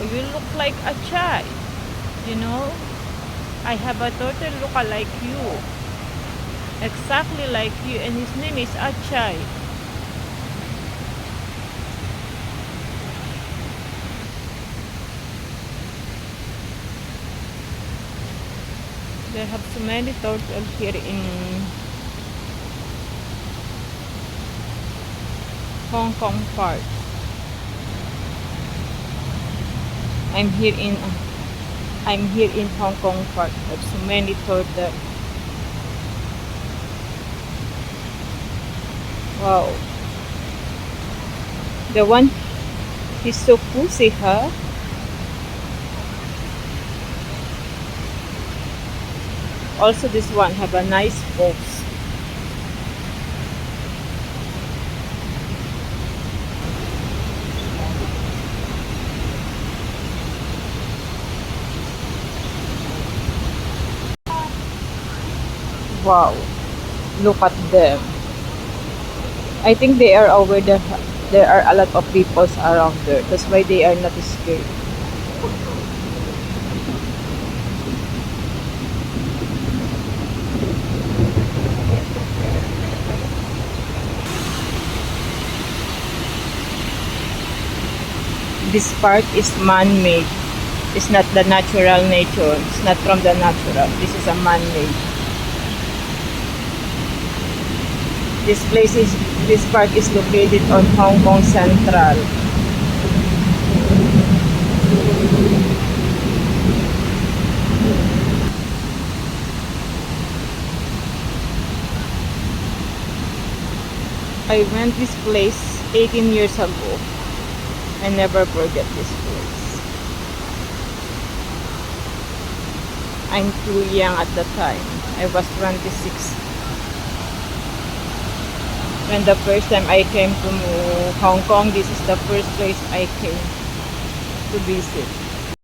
you look like a chai. You know, I have a daughter look like you. Exactly like you, and his name is Achai. They have so many turtles here in Hong Kong Park. I'm here in Hong Kong Park. There's so many turtles. Wow. The one, he's so pussy, huh? Also, this one have a nice pose. Wow, look at them. I think they are aware that there are a lot of people around there. That's why they are not scared. This park is man-made. It's not the natural nature. It's not from the natural. This is a man-made. This park is located on Hong Kong Central. I went this place 18 years ago. I never forget this place. I'm too young at the time. I was 26. When the first time I came to Hong Kong, this is the first place I came to visit.